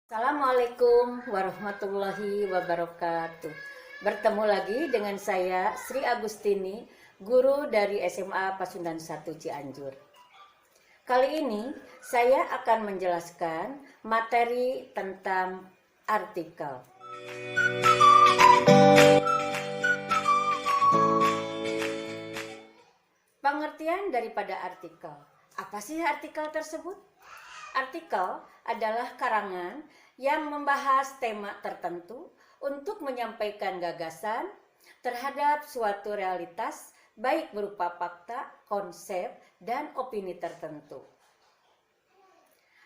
Assalamualaikum warahmatullahi wabarakatuh. Bertemu lagi dengan saya Sri Agustini, guru dari SMA Pasundan 1 Cianjur. Kali ini saya akan menjelaskan materi tentang artikel. Pengertian daripada artikel. Apa sih artikel tersebut? Artikel adalah karangan yang membahas tema tertentu untuk menyampaikan gagasan terhadap suatu realitas, baik berupa fakta, konsep, dan opini tertentu.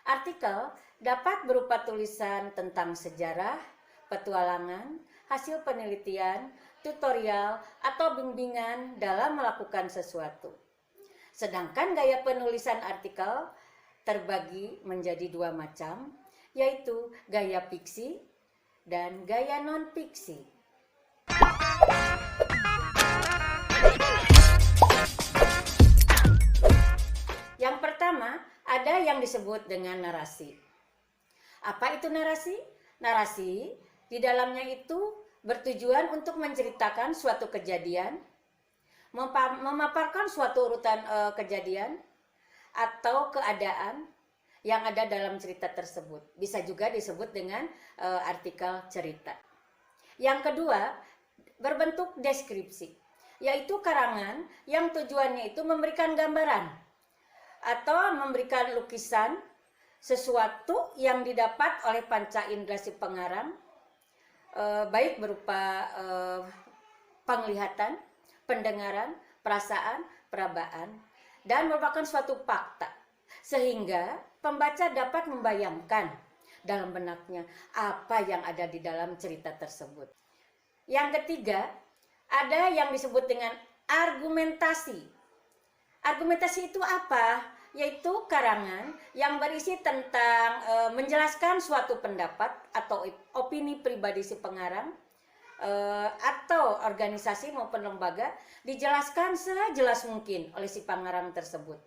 Artikel dapat berupa tulisan tentang sejarah, petualangan, hasil penelitian, tutorial, atau bimbingan dalam melakukan sesuatu. Sedangkan gaya penulisan artikel terbagi menjadi dua macam, yaitu gaya fiksi dan gaya non-fiksi. Yang pertama, ada yang disebut dengan narasi. Apa itu narasi? Narasi di dalamnya itu bertujuan untuk menceritakan suatu kejadian, memaparkan suatu urutan kejadian, atau keadaan yang ada dalam cerita tersebut. Bisa juga disebut dengan artikel cerita. Yang kedua, berbentuk deskripsi, yaitu karangan yang tujuannya itu memberikan gambaran atau memberikan lukisan sesuatu yang didapat oleh panca indera si pengarang, baik berupa penglihatan, pendengaran, perasaan, perabaan, dan merupakan suatu fakta, sehingga pembaca dapat membayangkan dalam benaknya apa yang ada di dalam cerita tersebut. Yang ketiga, ada yang disebut dengan argumentasi. Argumentasi itu apa? Yaitu karangan yang berisi tentang menjelaskan suatu pendapat atau opini pribadi si pengarang atau organisasi maupun lembaga, dijelaskan sejelas mungkin oleh si pengarang tersebut.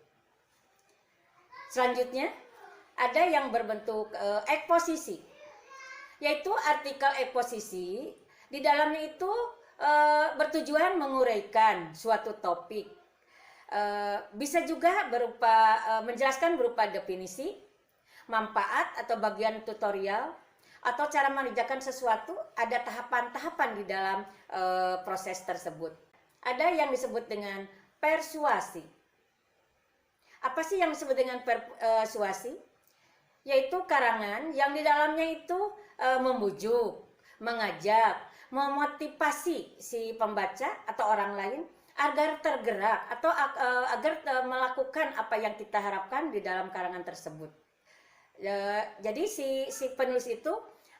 Selanjutnya, ada yang berbentuk eksposisi, yaitu artikel eksposisi di dalamnya itu bertujuan menguraikan suatu topik. Bisa juga berupa menjelaskan berupa definisi, manfaat atau bagian tutorial, atau cara mengerjakan sesuatu. Ada tahapan-tahapan di dalam proses tersebut. Ada yang disebut dengan persuasi. Apa sih yang disebut dengan persuasi? Yaitu karangan yang di dalamnya itu membujuk, mengajak, memotivasi si pembaca atau orang lain agar tergerak atau agar melakukan apa yang kita harapkan di dalam karangan tersebut. Jadi si penulis itu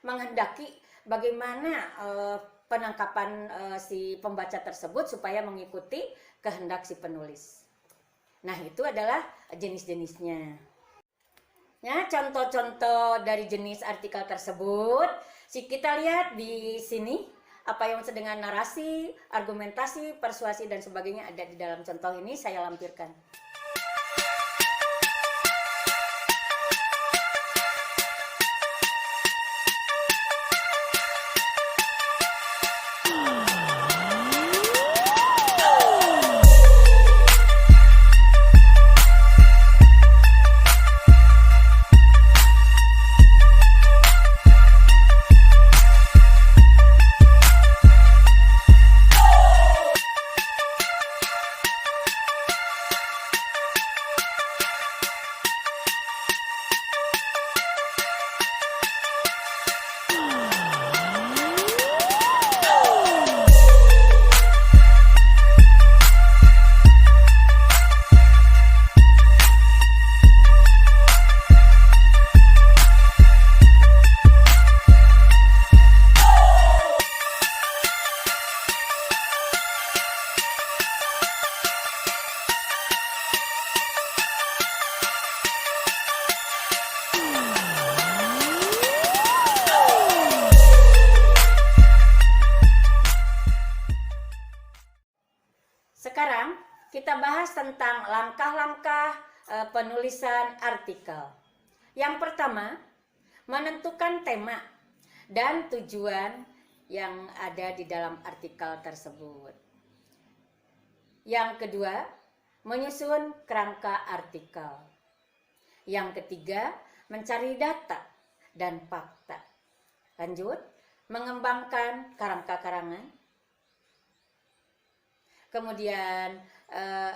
menghendaki bagaimana penangkapan si pembaca tersebut supaya mengikuti kehendak si penulis. Nah, itu adalah jenis-jenisnya. Ya, contoh-contoh dari jenis artikel tersebut, kita lihat di sini apa yang disebut dengan narasi, argumentasi, persuasi, dan sebagainya ada di dalam contoh ini saya lampirkan. Sekarang kita bahas tentang langkah-langkah penulisan artikel. Yang pertama, menentukan tema dan tujuan yang ada di dalam artikel tersebut. Yang kedua, menyusun kerangka artikel. Yang ketiga, mencari data dan fakta. Lanjut, mengembangkan kerangka-karangan. Kemudian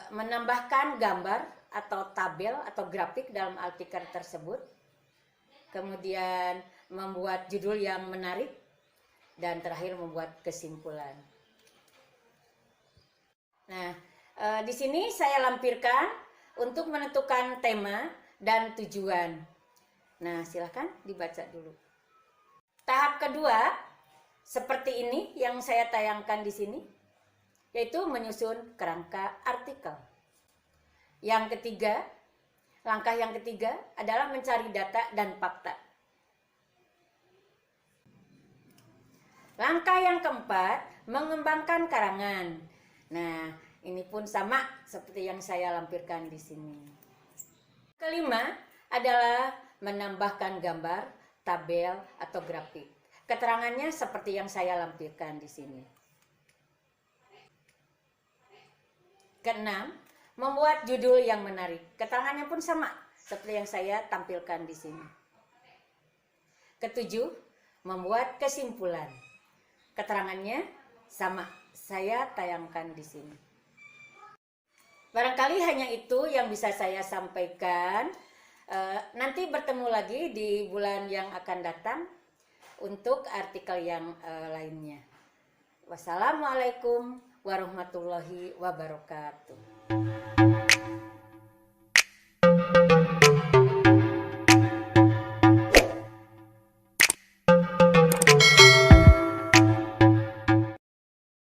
menambahkan gambar atau tabel atau grafik dalam artikel tersebut. Kemudian membuat judul yang menarik. Dan terakhir membuat kesimpulan. Nah, di sini saya lampirkan untuk menentukan tema dan tujuan. Nah, silakan dibaca dulu. Tahap kedua, seperti ini yang saya tayangkan di sini, yaitu menyusun kerangka artikel. Yang ketiga, langkah yang ketiga adalah mencari data dan fakta. Langkah yang keempat, mengembangkan karangan. Nah, ini pun sama seperti yang saya lampirkan di sini. Kelima adalah menambahkan gambar, tabel, atau grafik. Keterangannya seperti yang saya lampirkan di sini. Keenam, membuat judul yang menarik. Keterangannya pun sama seperti yang saya tampilkan di sini. Ketujuh, membuat kesimpulan. Keterangannya sama, saya tayangkan di sini. Barangkali hanya itu yang bisa saya sampaikan. Nanti bertemu lagi di bulan yang akan datang untuk artikel yang lainnya. Wassalamualaikum warahmatullahi wabarakatuh.